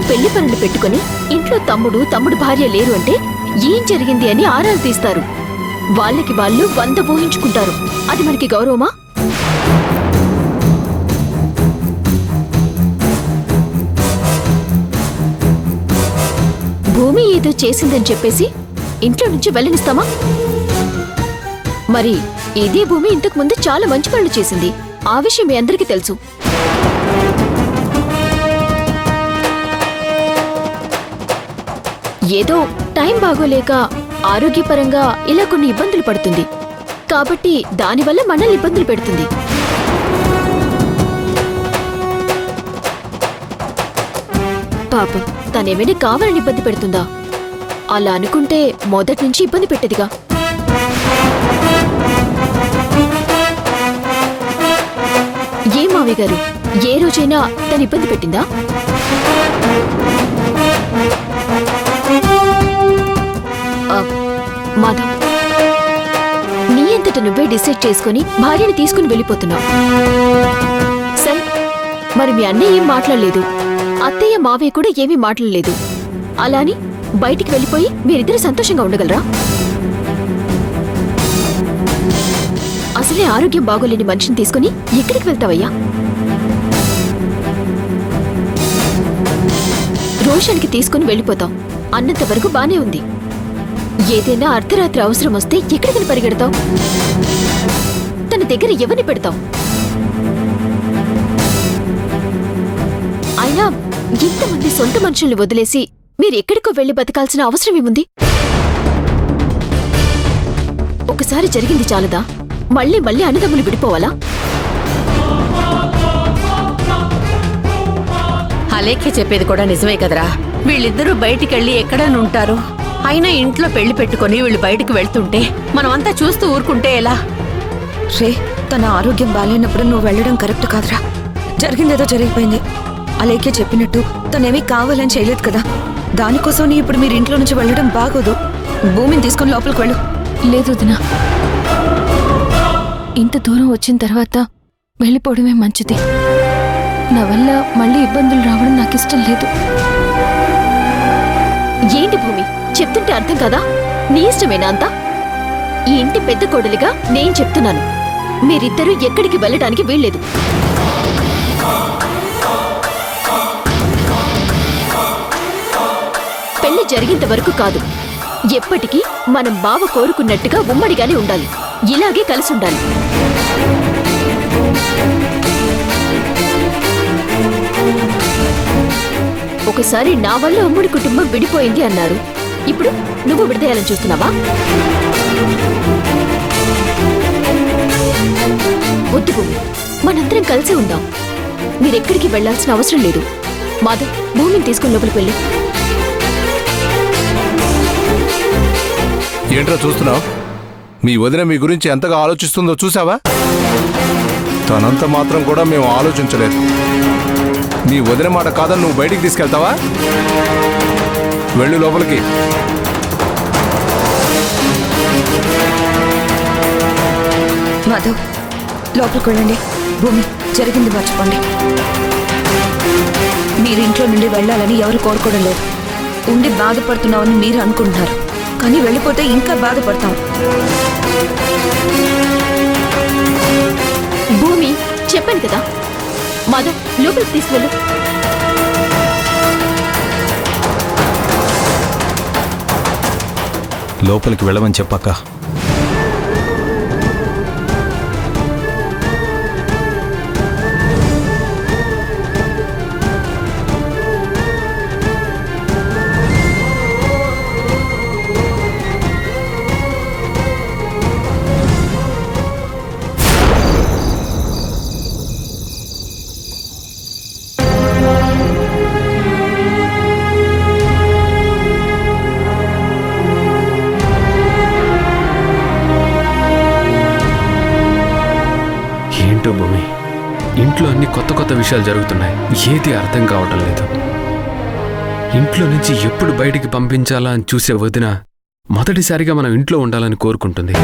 పెళ్లి పనులు పెట్టుకుని ఇంట్లో తమ్ముడు భార్య లేరు అంటే ఏం జరిగింది అని ఆరాలు తీస్తారు. వాళ్ళకి వాళ్ళు 100 ఊహించుకుంటారు. అది మనకి గౌరవమా? భూమి ఏదో చేసిందని చెప్పేసి ఇంట్లో నుంచి వెళ్ళనిస్తామా? మరి ఇదే భూమి ఇంతకు ముందు చాలా మంచి పనులు చేసింది. ఆ విషయం మీ అందరికీ తెలుసు. ఏదో టైం బాగోలేక ఆరోగ్యపరంగా ఇలా కొన్ని ఇబ్బందులు పడుతుంది కాబట్టి దానివల్ల మనల్ని ఇబ్బందులు పెడుతుంది. పాపం తనేమైనా కావాలని ఇబ్బంది పెడుతుందా? అలా అనుకుంటే మొదటి నుంచి ఇబ్బంది పెట్టేదిగా. ఏ మావి గారు, ఏ రోజైనా తను ఇబ్బంది పెట్టిందా? మాధవ్, నీ అంతట నువ్వే డిసైడ్ చేసుకుని భార్యని తీసుకుని వెళ్ళిపోతున్నావు. సరే, మరి మీ అన్నయ్య ఏం మాట్లాడలేదు, అత్తయ్య మావయ్య కూడా ఏమీ మాట్లాడలేదు. అలాని బయటికి వెళ్ళిపోయి మీరిద్దరు సంతోషంగా ఉండగలరా? అసలే ఆరోగ్యం బాగోలేని మనిషిని తీసుకుని ఎక్కడికి వెళ్తావయ్యా? రోషన్కి తీసుకుని వెళ్ళిపోతావు అన్నంత వరకు బానే ఉంది. ఏదైనా అర్ధరాత్రి అవసరం వస్తే ఎక్కడికి పరిగెడతావు? తన దగ్గర ఎవరిని పెడతావు? అయినా ఇంతమంది సొంత మనుషుల్ని వదిలేసి మీరెక్కడికో వెళ్లి బతకాల్సిన అవసరం ఏముంది? ఒకసారి జరిగింది చాలదా? మళ్ళీ మళ్ళీ అన్నదమ్ములు విడిపోవాలా? అలేఖ్య చెప్పేది కూడా నిజమే కదరా. వీళ్ళిద్దరూ బయటికెళ్ళి ఎక్కడనుంటారు? అయినా ఇంట్లో పెళ్లి పెట్టుకుని వీళ్ళు బయటికి వెళ్తుంటే మనమంతా చూస్తూ ఊరుకుంటే ఎలా? రే, తన ఆరోగ్యం బాగాలేనప్పుడు నువ్వు వెళ్ళడం కరెక్ట్ కాదురా. జరిగిందేదో జరిగిపోయింది. అలేఖ్య చెప్పినట్టు తనేమీ కావాలని చేయలేదు కదా. దానికోసం నీ ఇప్పుడు మీరు ఇంట్లో నుంచి వెళ్ళడం బాగోదు. భూమిని తీసుకుని లోపలికి వెళ్ళు. లేదు వదినా, ఇంత దూరం వచ్చిన తర్వాత వెళ్ళిపోవడమే మంచిది. నా వల్ల మళ్ళీ ఇబ్బందులు రావడం నాకిష్టం లేదు. ఏంటి భూమి చెప్తుంటే అర్థం కదా? నీ ఇష్టమేనా అంతా? ఈ ఇంటి పెద్ద కోడలిగా నేను చెప్తున్నాను, మీరిద్దరూ ఎక్కడికి వెళ్ళడానికి వీల్లేదు. పెళ్లి జరిగేంత వరకు కాదు, ఎప్పటికీ మనం బావ కోరుకున్నట్టుగా ఉమ్మడిగానే ఉండాలి. ఇలాగే కలిసి ఉండాలి. ఒకసారి నా వల్ల అమ్ముడి కుటుంబం విడిపోయింది అన్నారు. ఇప్పుడు నువ్వు విడదీయాలని చూస్తున్నావా? వద్దు భూమి, మనందరం కలిసి ఉందాం. మీరెక్కడికి వెళ్లాల్సిన అవసరం లేదు. మాధవ్, భూమిని తీసుకుని లోపలికి వెళ్ళి. ఏంట్రా చూస్తున్నావు? మీ వదిన మీ గురించి ఎంతగా ఆలోచిస్తుందో చూసావా? తనంత మాత్రం కూడా మేము ఆలోచించలేదు. నీ వదిన మాట కాదని నువ్వు బయటికి తీసుకెళ్తావా? వెళ్ళు లోపలికి. మాధవ్, లోపలికి వెళ్ళండి. భూమి, జరిగింది మర్చిపోండి. మీరు ఇంట్లో నుండి వెళ్ళాలని ఎవరు కోరుకోవడం లేదు. ఉండి బాధపడుతున్నామని మీరు అనుకుంటున్నారు, కానీ వెళ్ళిపోతే ఇంకా బాధపడతాం. భూమి, చెప్పాను కదా, మాధవ్ లోపలికి తీసుకెళ్ళు. లోపలికి వెళ్ళమని చెప్పాక భూమి, ఇంట్లో అన్ని కొత్త కొత్త విషయాలు జరుగుతున్నాయి. ఏది అర్థం కావటం లేదు. ఇంట్లో నుంచి ఎప్పుడు బయటికి పంపించాలా అని చూసే వదిన మొదటిసారిగా మనం ఇంట్లో ఉండాలని కోరుకుంటుంది.